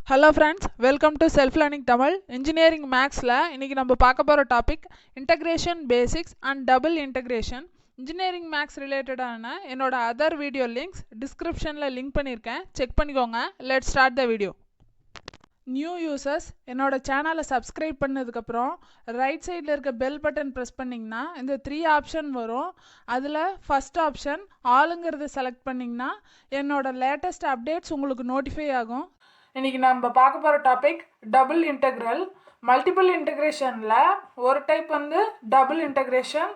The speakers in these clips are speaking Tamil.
Hello friends, welcome to Self Learning Tamil. Engineering Maths la இன்னைக்கு நம்ம பார்க்க போற topic integration basics and double integration. Engineering Maths related ஆன என்னோட other video links descriptionல லிங்க் பண்ணிருக்கேன். செக் பண்ணிக்கோங்க. Let's start the video. New users என்னோட சேனலை சப்ஸ்கிரைப் பண்ணதுக்கு அப்புறம் ரைட் சைடில் இருக்க பெல் பட்டன் ப்ரெஸ் பண்ணிங்கன்னா இந்த 3 ஆப்ஷன் வரும். அதில் ஃபர்ஸ்ட் ஆப்ஷன் ஆளுங்கிறத செலக்ட் பண்ணிங்கன்னா என்னோட லேட்டஸ்ட் அப்டேட்ஸ் உங்களுக்கு நோட்டிஃபை ஆகும். இன்றைக்கி நம்ம பார்க்க போகிற டாபிக் டபுள் இன்டெக்ரல். மல்டிபிள் இன்டெக்ரேஷனில் ஒரு டைப் வந்து டபுள் இன்டெக்ரேஷன்,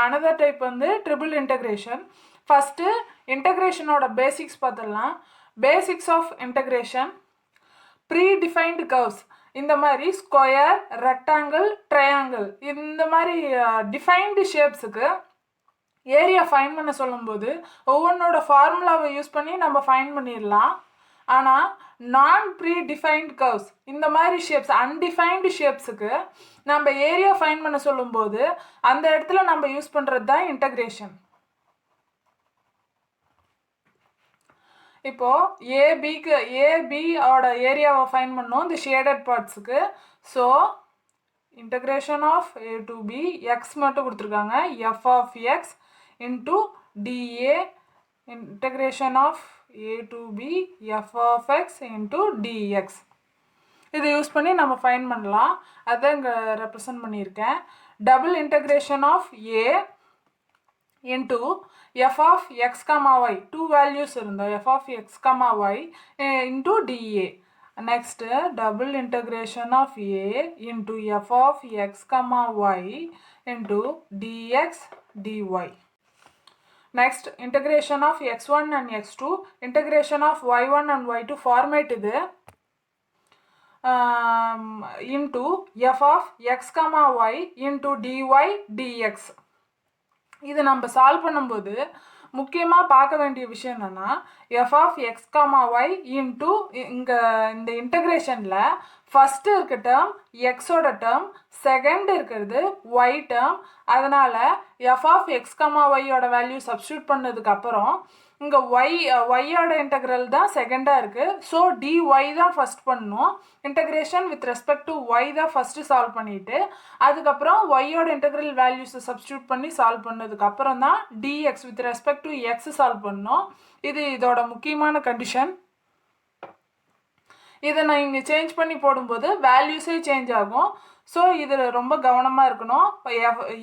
அனதர் டைப் வந்து ட்ரிபிள் இன்டெக்ரேஷன். ஃபஸ்ட்டு இன்டெக்ரேஷனோட பேசிக்ஸ் பார்த்துடலாம். Basics of integration: predefined curves, இந்த மாதிரி ஸ்கொயர், ரெக்டாங்கிள், ட்ரையாங்கிள், இந்த மாதிரி டிஃபைன்டு ஷேப்ஸுக்கு ஏரியா ஃபைன் பண்ண சொல்லும்போது ஒவ்வொன்றோட ஃபார்முலாவை யூஸ் பண்ணி நம்ம ஃபைன் பண்ணிடலாம். ஆனால் நான் ப்ரீடிஃபைன்டு கர்வ்ஸ், இந்த மாதிரி ஷேப்ஸ், அன்டிஃபைன்டு ஷேப்ஸுக்கு நம்ம ஏரியா ஃபைன் பண்ண சொல்லும்போது அந்த இடத்துல நம்ம யூஸ் பண்ணுறது தான் இன்டெக்ரேஷன். இப்போது ஏபியோட ஏரியாவை ஃபைன் பண்ணோம் இந்த ஷேடட் பார்ட்ஸுக்கு. So integration of A to B, X மட்டும் கொடுத்துருக்காங்க, F of X into D A, integration of A to B F of X into D X. இதை யூஸ் பண்ணி நம்ம ஃபைன் பண்ணலாம். அதை இங்கே ரெப்ரசன்ட் பண்ணியிருக்கேன். Double integration of A into f of x comma y, two values இருந்தோ f of x comma y into dA. Next double integration of a into f of x comma y into dx dy. Next integration of x1 and x2, integration of y1 and y2 format இது into f of x comma y into dy dx. இது நம்ம சால்வ் பண்ணும்போது முக்கியமாக பார்க்க வேண்டிய விஷயம் என்னென்னா f of X comma y into இந்த இன்டெக்ரேஷனில் ஃபஸ்ட்டு இருக்க டேர்ம் எக்ஸோட டேர்ம், செகண்ட் இருக்கிறது ஒய் டேர்ம். அதனால் எஃப் ஆஃப் எக்ஸ் காமா ஒய்யோட வேல்யூ சப்ஸ்டியூட் பண்ணதுக்கப்புறம் இங்கே ஒய்யோட இன்டெக்ரல் தான் செகண்டாக இருக்குது. ஸோ டிஒய் தான் ஃபஸ்ட் பண்ணணும். Integration with respect to y தான் ஃபஸ்ட்டு சால்வ் பண்ணிவிட்டு அதுக்கப்புறம் ஒய்யோட இன்டெக்ரல் வேல்யூஸை சப்ஸ்டியூட் பண்ணி சால்வ் பண்ணதுக்கப்புறம் தான் dx with respect to X solve பண்ணணும். இது இதோட முக்கியமான கண்டிஷன். இதை நான் இங்கே சேஞ்ச் பண்ணி போடும்போது வேல்யூஸே சேஞ்ச் ஆகும். ஸோ இதில் ரொம்ப கவனமாக இருக்கணும்.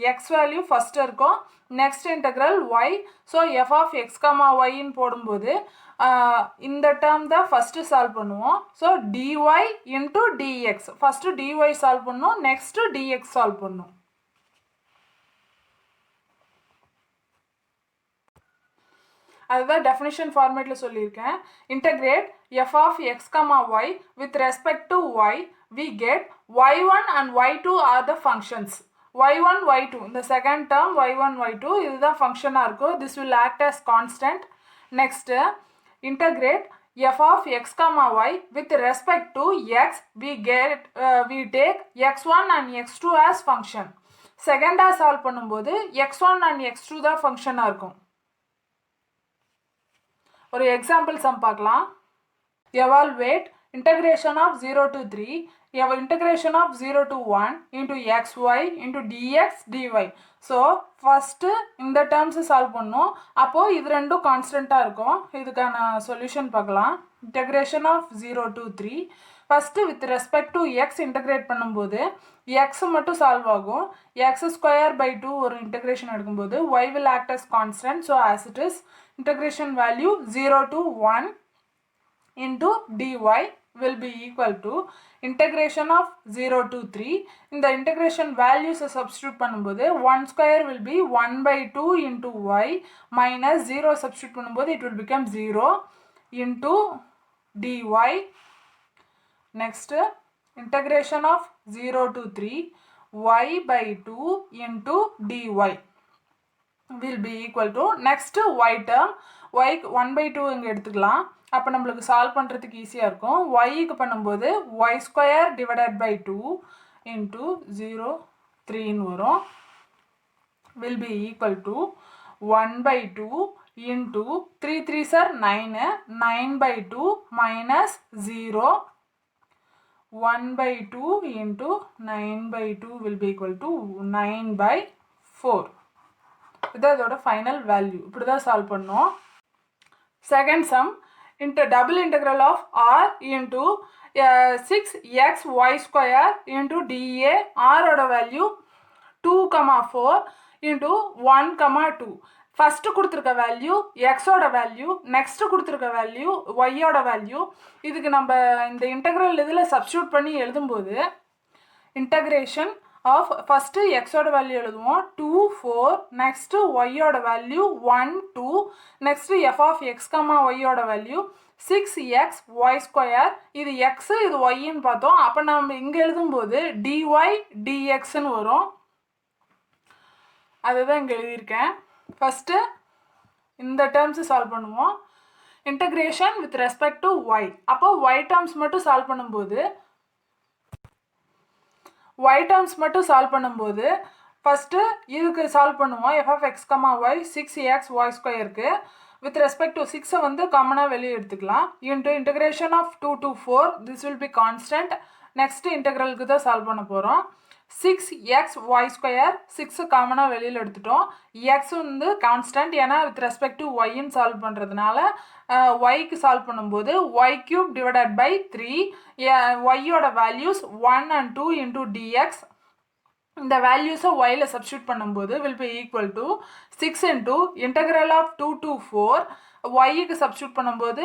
எக்ஸ் வேல்யூ ஃபஸ்ட்டு இருக்கும், next integral Y. So F of X comma ஒய்ன்னு போடும்போது இந்த டேர்ம் தான் ஃபஸ்ட்டு சால்வ் பண்ணுவோம். So D Y into D X, first D Y solve பண்ணணும், நெக்ஸ்ட்டு டிஎக்ஸ் சால்வ் பண்ணணும். அதுதான் டெஃபினிஷன் ஃபார்மேட்டில் சொல்லியிருக்கேன். Integrate F of X comma Y with respect to Y, we get y1 and y2 are the functions. y1 y2, இந்த செகண்ட் டேர்ம் y1 y2 இதுதான் ஃபங்க்ஷனாக இருக்கும். This will act as constant. Next integrate F of X comma Y with respect to x, we take x1 and x2 as function. செகண்டாக சால்வ் பண்ணும்போது x1 and x2 தான் ஃபங்க்ஷனாக இருக்கும். ஒரு எக்ஸாம்பிள் சம் பார்க்கலாம். Evaluate integration of 0 to 3, integration of 0 to 1 into xy into dx dy. So first இந்த டேர்ம்ஸை சால்வ் பண்ணோம். அப்போது இது ரெண்டும் கான்ஸ்டண்ட்டாக இருக்கும். இதுக்கான சொல்யூஷன் பார்க்கலாம். Integration of 0 to 3, first with respect to x integrate பண்ணும்போது எக்ஸ் மட்டும் சால்வ் ஆகும். எக்ஸ் ஸ்கொயர் பை 2 ஒரு இன்டெக்ரேஷன் எடுக்கும்போது y will act as constant. So as it is integration value 0 to 1 into dy will be equal to integration of 0 to 3. In the integration values substitute பண்ணும்போது 1 square will be 1 by 2 into y minus 0 substitute பண்ணும்போது it will become 0 into dy. Next integration of 0 to 3 y by 2 into dy will be equal to next y term, y 1 by 2 இங்கே எடுத்துக்கலாம். அப்போ நம்மளுக்கு சால்வ் பண்ணுறதுக்கு ஈஸியாக இருக்கும். ஒய்க்கு பண்ணும்போது y square divided by 2 into 0 3ன்னு வரும். Will be equal to 1 by 2 into 3 3s are 9, 9 by 2 minus 0 1/2 into 9/2 will be equal to 9/4. இதுதான் இதோட ஃபைனல் வேல்யூ. இப்படி தான் சால்வ் பண்ணோம். Second sum double integral of r into 6xy square into dA. r ஓட வேல்யூ 2,4 into 1,2. ஃபஸ்ட்டு கொடுத்துருக்க வேல்யூ எக்ஸோட வேல்யூ, நெக்ஸ்ட்டு கொடுத்துருக்க வேல்யூ ஒய்யோட வேல்யூ. இதுக்கு நம்ம இந்த இன்டெக்ரல் இதில் சப்ஸ்டியூட் பண்ணி எழுதும்போது இன்டகிரேஷன் ஆஃப் ஃபஸ்ட்டு எக்ஸோட வேல்யூ எழுதுவோம் 2, 4. நெக்ஸ்ட்டு ஒய்யோட value 1, 2. Next f of X comma ஒய்யோட வேல்யூ 6xy ஸ்கொயர். இது எக்ஸு இது ஒய்ன்னு பார்த்தோம். அப்போ நம்ம இங்கே எழுதும்போது டிஒய் டிஎக்ஸ்ன்னு வரும். அதுதான் இங்கே எழுதியிருக்கேன். ஃபஸ்ட்டு இந்த டேர்ம்ஸு சால்வ் பண்ணுவோம். Integration with respect to Y. அப்போ ஒய் டேர்ம்ஸ் மட்டும் சால்வ் பண்ணும்போது ஃபஸ்ட்டு இதுக்கு சால்வ் பண்ணுவோம். F of X comma Y 6xy ஸ்கொயருக்கு வித் ரெஸ்பெக்ட் டு 6 வந்து காமனாக வெளியே எடுத்துக்கலாம். Integration of 2 to 4 this will be constant. Next இன்டெக்ரலுக்கு தான் சால்வ் பண்ண போகிறோம். 6xy ஸ்கொயர் 6 காமனாக வெளியில் எடுத்துட்டோம். எக்ஸ் வந்து கான்ஸ்டன்ட், ஏன்னா வித் ரெஸ்பெக்ட் டு ஒய்ன்னு சால்வ் பண்ணுறதுனால ஒய்க்கு சால்வ் பண்ணும்போது ஒய் கியூப் டிவைடட் பை 3. ஒய்யோட வேல்யூஸ் 1 and 2 into dx. இந்த வேல்யூஸை ஒயில் சப்ஸ்டியூட் பண்ணும்போது will be equal to 6 into integral of 2 to 4. ஒய்க்கு சப்ஸ்டியூட் பண்ணும்போது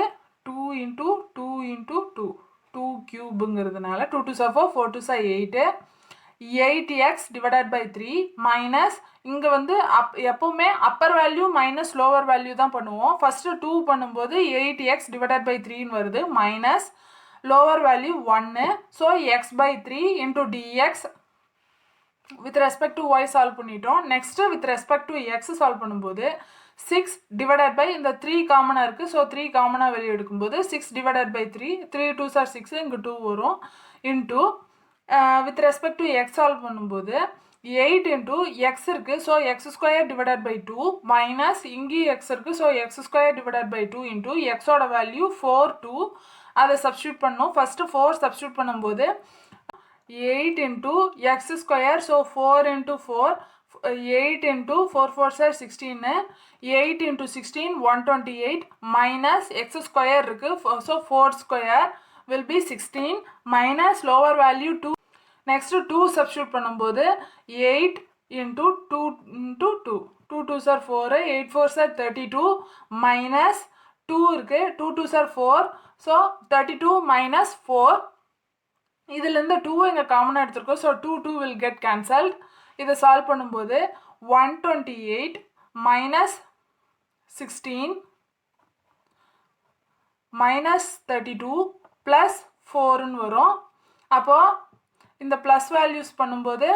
2 into 2 into 2 2 கியூபுங்கிறதுனால 2 2 4 4 2 8 8x divided by 3 minus இங்கே வந்து எப்போவுமே upper value minus lower value தான் பண்ணுவோம். ஃபஸ்ட்டு 2 பண்ணும்போது 8x divided by 3ன்னு வருது, minus lower value 1. So X by 3 into D X with respect to Y solve பண்ணிட்டோம். Next with respect to X solve பண்ணும்போது 6 டிவைடட் பை இந்த 3 காமனாக இருக்குது. ஸோ 3 காமனாக வெளியே எடுக்கும்போது 6 டிவைடட் பை 3 3 2s are 6, இங்கே 2 வரும். Into with respect to X solve பண்ணும்போது 8 இன்டூ எக்ஸ் இருக்குது. So x square divided by 2 minus இங்கேயும் எக்ஸ் இருக்குது. So x square divided by 2 into எக்ஸோட வேல்யூ 4, 2. அதை சப்ஸ்டியூட் பண்ணணும். ஃபஸ்ட்டு 4 சப்ஸ்டியூட் பண்ணும்போது 8 into x square. So 4 into 4, 8 into 4 4s are 16. 8 into 16 128 minus x square இருக்கு. So 4 square will be 16 minus lower value 2. Next 2 substitute பண்ணும்போது 8 into 2 into 2. 2 2s are 4, 8 4s are 32 minus 2 இருக்கு. 2 2s are 4. So 32 minus 4. இதிலிருந்து 2 இங்கே காமனாக எடுத்துருக்கோம். So 2 2 will get cancelled. இதை சால்வ் பண்ணும்போது 128 minus 16 minus 32 plus 4ன்னு வரும். அப்போது இந்த ப்ளஸ் வேல்யூஸ் பண்ணும்போது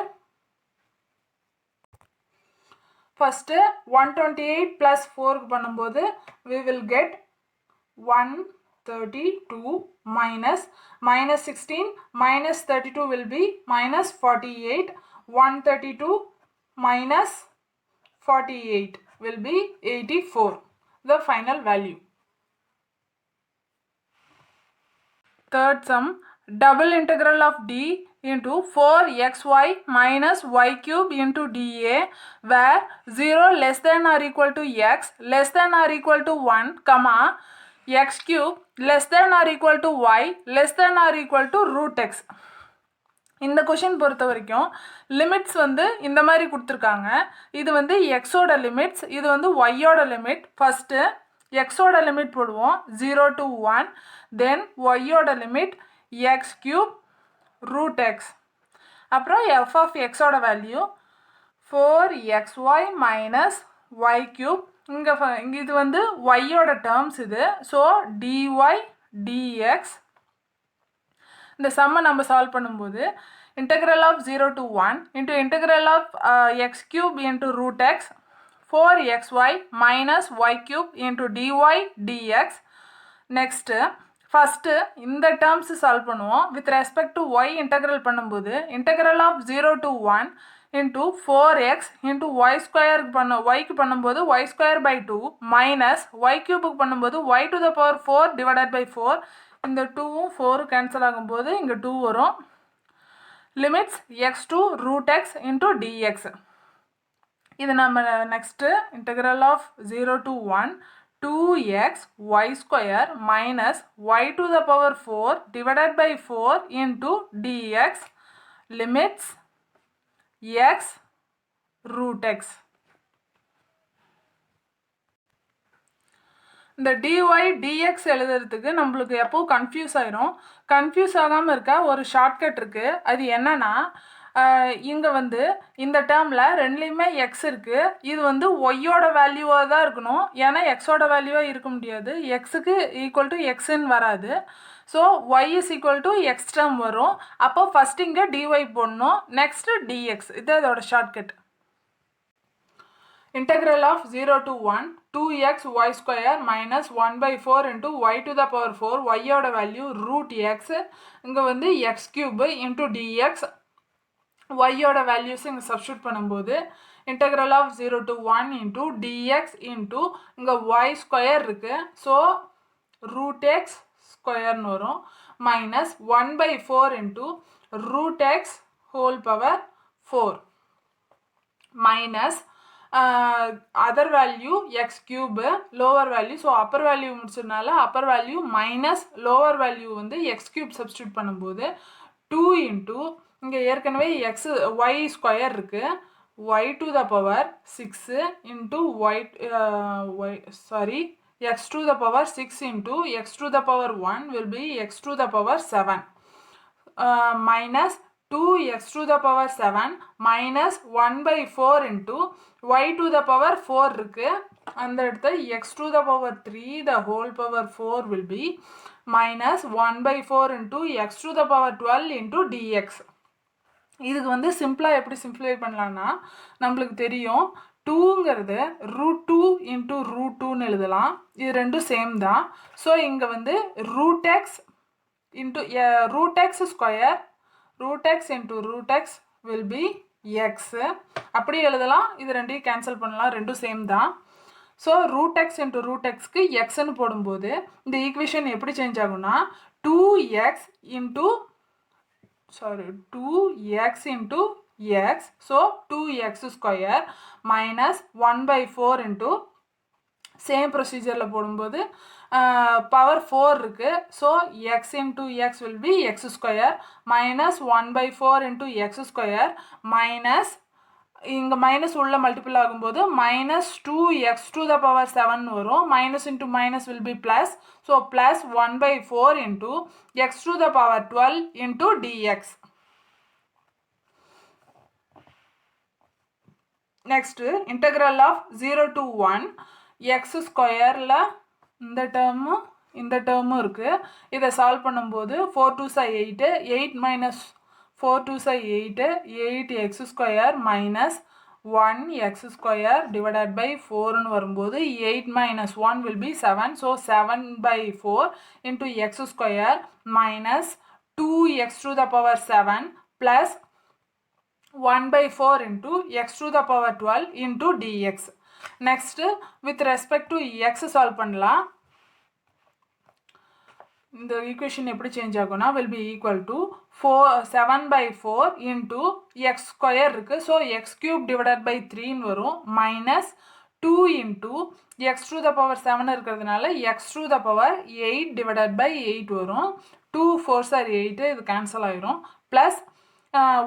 ஃபஸ்ட்டு 128 plus 4 பண்ணும்போது we will get 132 minus 16 minus 32 will be minus 48. 132 minus 48 will be 84, the final value. Third sum, double integral of d into 4xy minus y cube into dA, where 0 less than or equal to x less than or equal to 1 comma x cube less than or equal to y less than or equal to root x. இந்த கொஷின் பொறுத்த வரைக்கும் லிமிட்ஸ் வந்து இந்த மாதிரி கொடுத்துருக்காங்க. இது வந்து எக்ஸோட லிமிட்ஸ், இது வந்து ஒய்யோட லிமிட். ஃபஸ்ட்டு எக்ஸோட லிமிட் போடுவோம் 0 to 1. தென் ஒய்யோட limit x cube root x. அப்புறம் எஃப் ஆஃப் எக்ஸோட value 4xy minus y cube. இங்கே இது வந்து ஒய்யோட டேர்ம்ஸ் இது. So d y d x. இந்த சம்மை நம்ம சால்வ் பண்ணும்போது integral of 0 to 1 into integral of x cube into root x 4xy minus y cube into dy dx. next first இந்த terms சால்வ் பண்ணுவோம். with respect to y integral பண்ணும்போது integral of 0 to 1 into 4x into y square yக்கு பண்ணும்போது y square by 2 minus y cube பண்ணும்போது y to the power 4 divided by 4 இந்த 2ம் 4 கேன்சல் ஆகும்போது இங்கே 2 வரும். Limits x to root x into d x. இது நம்ம next integral of 0 to 1 2x y square minus y to the power 4 divided by 4 into dx limits x root x. இந்த dy dx எழுதுறதுக்கு நம்மளுக்கு எப்போ கன்ஃபியூஸ் ஆயிரும். கன்ஃபியூஸ் ஆகாமல் இருக்க ஒரு ஷார்ட்கட் இருக்குது. அது என்னன்னா, இங்கே வந்து இந்த டேர்மில் ரெண்டுலேயுமே எக்ஸ் இருக்குது. இது வந்து ஒய்யோட வேல்யூவாக தான் இருக்கணும். ஏன்னா எக்ஸோட வேல்யூவாக இருக்க முடியாது. எக்ஸுக்கு ஈக்குவல் டு எக்ஸ்ன்னு வராது. So y is equal to x term வரும். அப்போ ஃபஸ்ட் இங்கே டிஒய் போடணும், நெக்ஸ்ட்டு டிஎக்ஸ். இது அதோட shortcut. Integral of 0 to 1 2x y square minus 1 by 4 into y to the power 4 y ஓட வேல்யூ root x. இங்கே வந்து x cube into dx. y ஓட வேல்யூஸ் இங்கே சப்ஸ்டியூட் பண்ணும்போது integral of 0 to 1 into dx into இங்கே y square இருக்கு. ஸோ root x ஸ்கொயர்னு வரும். minus 1 by 4 into root x whole power 4 minus other value x cube lower value. So upper value முடிச்சதுனால upper value minus lower value வந்து எக்ஸ் கியூப் சப்ஸ்டியூட் பண்ணும்போது 2 இன்ட்டு இங்கே ஏற்கனவே எக்ஸ் ஒய் ஸ்கொயர் இருக்குது. Y to the power 6 into X to the power 6 into X to the power 1 will be X to the power 7 minus 2x to the power 7 minus 1 by 4 into y to the power 4 இருக்கு. அந்த இடத்துல x to the power 3 the whole power 4 will be minus 1 by 4 into x to the power 12 into dx. இதுக்கு வந்து சிம்பிளாக எப்படி சிம்பிளிஃபை பண்ணலான்னா, நம்மளுக்கு தெரியும் டூங்கிறது √2 இன்ட்டு √2ன்னு எழுதலாம். இது ரெண்டும் சேம் தான். ஸோ இங்கே வந்து root x into root x square root x into root x will be x. அப்படி எழுதலாம். இது ரெண்டையும் கேன்சல் பண்ணலாம், ரெண்டும் சேம் தான். So root x into root xக்கு xன்னு போடும்போது இந்த ஈக்குவேஷன் எப்படி சேஞ்ச் ஆகும்னா 2x into x. So 2x square minus 1 by 4 into same ப்ரொசீஜரில் போடும்போது பவர் 4 இருக்குது. So X into X will be X square minus 1 by 4 into X square minus இங்கே மைனஸ் உள்ள மல்டிபிள் ஆகும்போது minus 2x to the power 7 வரும். Minus into minus will be plus. So plus 1 by 4 into x to the power 12 into dx. Next integral of 0 to 1 X ஸ்கொயரில் இந்த டேர்மும் இருக்குது. இதை சால்வ் பண்ணும்போது 4 2s 8 8 minus 4 2s 8 8x square minus 1x square divided by 4ன்னு வரும்போது 8 minus 1 will be 7. ஸோ 7 by 4 into x square minus 2x to the power 7 plus 1 by 4 into x to the power 12 into dx. Next with respect to x solve பண்ணலாம். இந்த ஈக்குவேஷன் எப்படி சேஞ்ச் ஆகும்னா will be equal to 7 by 4 into x square இருக்குது. So X cube divided by 3ன்னு வரும். Minus 2 into x to the power 7 இருக்கிறதுனால x to the power 8 divided by 8 வரும். 2 4s are 8 இது கேன்சல் ஆயிரும். Plus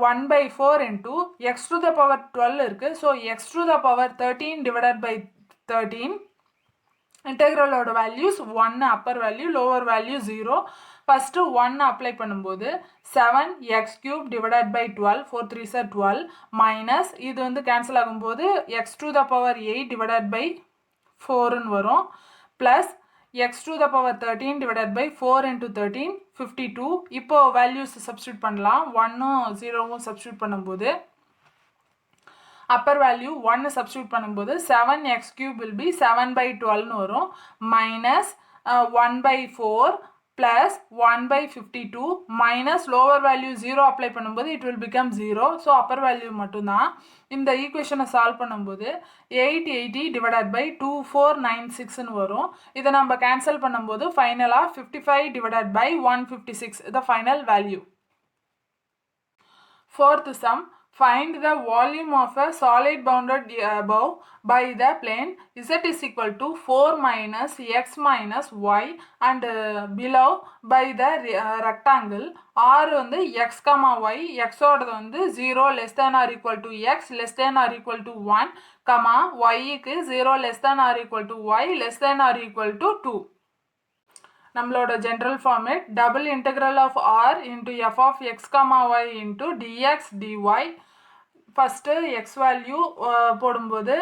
1 by 4 into x to the power 12 இருக்குது. ஸோ x to the power 13 divided by 13. இன்டெக்ரலோட values 1 upper value lower value 0. First 1 apply பண்ணும்போது 7x cube divided by 12 4 3s are 12 minus இது வந்து கேன்சல் ஆகும்போது x to the power 8 divided by 4ன்னு வரும். Plus x to the power 13 divided by 4 into 13 52. இப்போ வேல்யூஸ் சப்ஸ்டியூட் பண்ணலாம். 1ம் 0வும் சப்ஸ்டியூட் பண்ணும்போது அப்பர் வேல்யூ 1 சப்ஸ்டியூட் பண்ணும்போது 7x cube will be 7 by 12ன்னு வரும். Minus 1 by 4 plus 1 by 52 minus lower value 0 apply பண்ணும்போது it will become 0. So upper value மட்டும்தான். இந்த ஈக்குவேஷனை சால்வ் பண்ணும்போது 880 divided by 2496 வரும். இதை நம்ம கேன்சல் பண்ணும்போது ஃபைனலாக 55 divided by 156 the final value. Fourth sum, find the volume of a solid bounded above by the plane z is equal to 4 minus x minus y and below by the rectangle r வந்து x comma y, x ஓடது வந்து 0 less than or equal to x less than or equal to 1 comma y க்கு 0 less than or equal to y less than or equal to 2. நம்மளோட general format double integral of R into f of X comma y into d x d y. First x value போடும்போது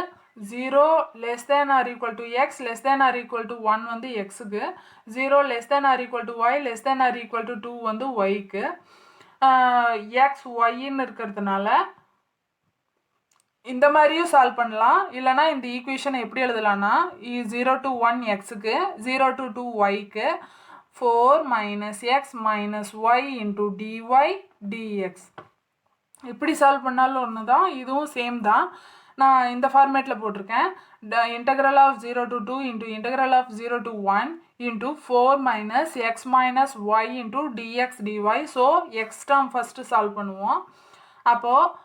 0 less than or equal to x less than or equal to 1 வந்து எக்ஸுக்கு, 0 less than or equal to y less than or equal to 2 வந்து ஒய்க்கு. எக்ஸ் ஒய்ன்னு இருக்கிறதுனால இந்த மாதிரியும் சால்வ் பண்ணலாம். இல்லைனா இந்த ஈக்குவேஷனை எப்படி எழுதலாம்னா 0 to 1 எக்ஸுக்கு 0 to 2 ஒய்க்கு 4 minus x minus y into dy dx. இப்படி சால்வ் பண்ணாலும் ஒன்று தான், இதுவும் சேம் தான். நான் இந்த ஃபார்மேட்டில் போட்டிருக்கேன். integral of 0 to 2 into integral of 0 to 1 into 4 minus x minus y into dx dy. So X term first solve பண்ணுவோம். அப்போது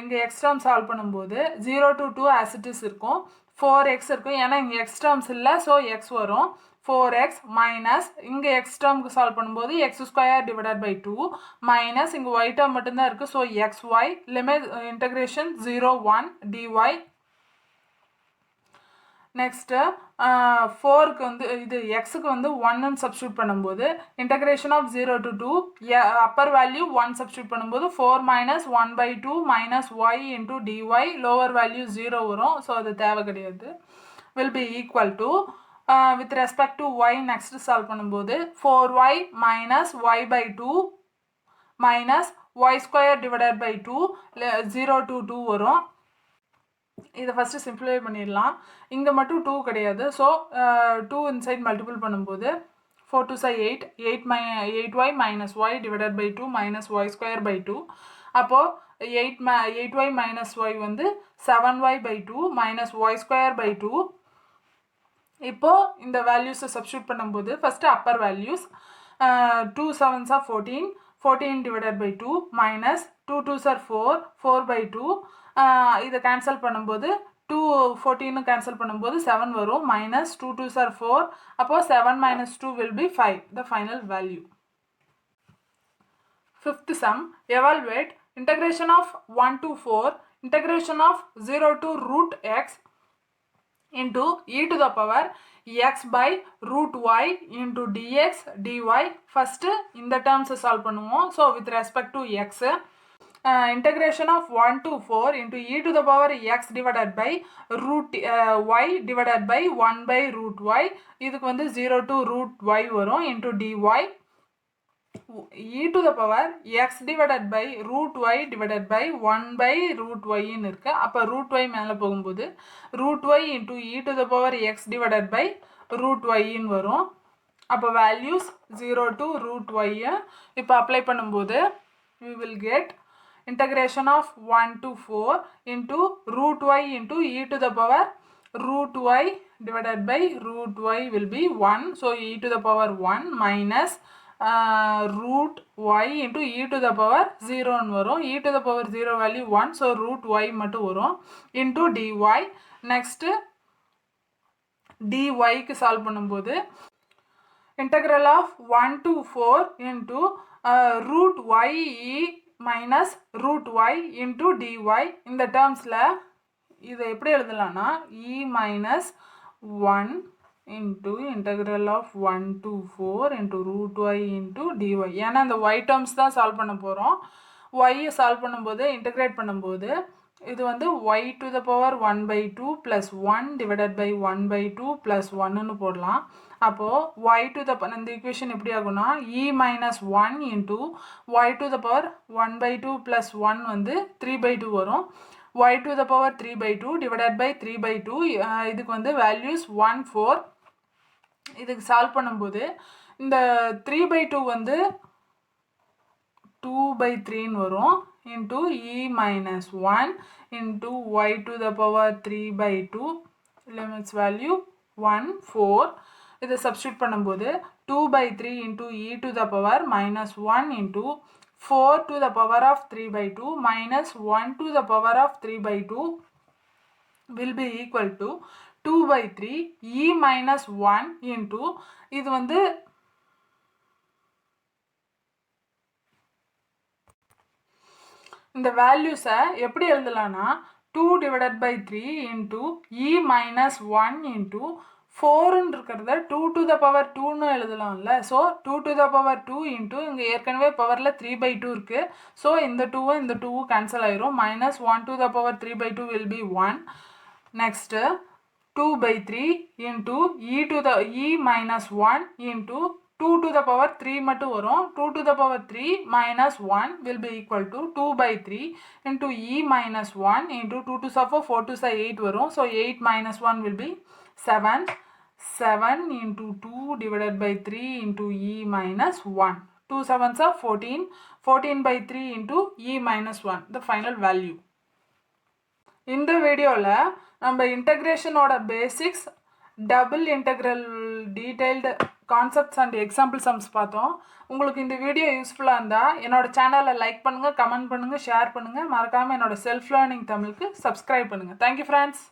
இங்கே எக்ஸ் டேர்ம் சால்வ் பண்ணும்போது 0 to 2 as it is இருக்கும், 4x இருக்கும். ஏன்னா இங்கே எக்ஸ் டேர்ம்ஸ் இல்லை, ஸோ எக்ஸ் வரும். 4x மைனஸ் இங்கே எக்ஸ் டேர்முக்கு சால்வ் பண்ணும்போது X square divided by 2 minus இங்கே ஒய் டேர்ம் மட்டும்தான் இருக்குது. So X Y limit integration 0 1 dy. Next 4க்கு வந்து இது எக்ஸுக்கு வந்து 1ன்னு சப்ஸ்டியூட் பண்ணும்போது integration of 0 to 2 upper value 1 substitute பண்ணும்போது 4 minus 1 by 2 minus y into dy lower value 0 வரும். ஸோ அது தேவை கிடையாது. will be equal to with respect to y next solve பண்ணும்போது 4y minus y by 2 minus y square divided by 2 0 to 2 வரும். இதை ஃபஸ்ட்டு சிம்பிளிஃபை பண்ணிடலாம். இங்கே மட்டும் 2 கிடையாது. ஸோ 2 இன்சைட் மல்டிபிள் பண்ணும்போது 4 2 8 8y minus y divided by 2 minus y square by 2. அப்போது 8y minus y வந்து 7y by 2 minus y square by 2. இப்போது இந்த வேல்யூஸை சப்ஸ்டியூட் பண்ணும்போது first Appar values 2 7s are 14 14 divided by 2 minus 2 2s are 4 4 by 2. இதை கேன்சல் பண்ணும்போது 2 14 கேன்சல் பண்ணும்போது 7 வரும் minus 2 2s are 4. அப்போது 7 minus 2 will be 5 the final value. Fifth sum, evaluate integration of 1 to 4 integration of 0 to root x into e to the power x by root y into dx dy. First இந்த terms solve பண்ணுவோம். So with respect to x integration of 1 to 4 into e to the power x divided by root y divided by 1 by root y. இதுக்கு வந்து 0 to root y வரும் into dy e to the power x divided by root y divided by 1 by root y ன்னு இருக்கு. அப்போ root y மேலே போகும்போது root y into e to the power x divided by root y ன்னு வரும். அப்போ values 0 to root y இப்போ அப்ளை பண்ணும்போது we will get integration of 1 to 4 into root y into e to the power root y divided by root y will be 1. So e to the power 1 minus root y into e to the power 0 வரும். e to the power 0 value 1, so root y மட்டும் வரும் into dy. next dy க்கு சால்வ் பண்ணும்போது integral of 1 to 4 into root y e minus root y into dy. இந்த டேர்ம்ஸில் இதை எப்படி எழுதலாம்னா e minus 1 into integral of 1 to 4 into root y into dy. ஏன்னா இந்த y terms தான் சால்வ் பண்ண போகிறோம். y சால்வ் பண்ணும்போது இன்டகிரேட் பண்ணும்போது இது வந்து y to the power 1 by 2 plus 1 divided by 1 by 2 plus 1ன்னு போடலாம். அப்போது y to the இந்த ஈக்குவேஷன் எப்படி ஆகும்னா e minus 1 into y to the power 1 by 2 plus 1 வந்து 3 by 2 வரும். y to the power 3 by 2 divided by 3 by 2 இதுக்கு வந்து வேல்யூஸ் 1 4. இதுக்கு சால்வ் பண்ணும்போது இந்த 3/2 வந்து 2/3 வரும் into e minus 1 into y to the power 3/2 limits value 1 4. இதை substitute பண்ணும்போது 2/3 into e to the power minus 1 into 4 to the power of 3/2 minus 1 to the power of 3/2 will be equal to 2/3 e minus 1 into இது வந்து இந்த வேல்யூஸை எப்படி எழுதலாம்னா 2/3 into e minus 1 into 4ன்னு இருக்கிறத 2 to the power 2ன்னு எழுதலாம்ல. So 2 to the power 2 into இங்கே ஏற்கனவே பவரில் 3/2 இருக்குது. ஸோ இந்த 2 இந்த 2 கேன்சல் ஆயிரும். minus 1 to the power 3/2 will be 1. next 2/3 into e minus 1 into 2 to the power 3 மட்டும் வரும். 2 to the power 3 minus 1 will be equal to 2/3 into e minus 1 into 2 to the power 4 to the 8 வரும். So 8 minus 1 will be 7. 7 into 2 divided by 3 into e minus 1. 2 7s are 14. 14/3 into e minus 1. The final value. இந்த வீடியோவில் நம்ம இன்டகிரேஷனோட basics, double integral detailed concepts and example sums பார்த்தோம். உங்களுக்கு இந்த வீடியோ யூஸ்ஃபுல்லாக இருந்தால் என்னோட சேனலை லைக் பண்ணுங்கள், கமெண்ட் பண்ணுங்கள், ஷேர் பண்ணுங்கள். மறக்காமல் என்னோட செல்ஃப் லேர்னிங் தமிழுக்கு சப்ஸ்கிரைப் பண்ணுங்கள். Thank you friends.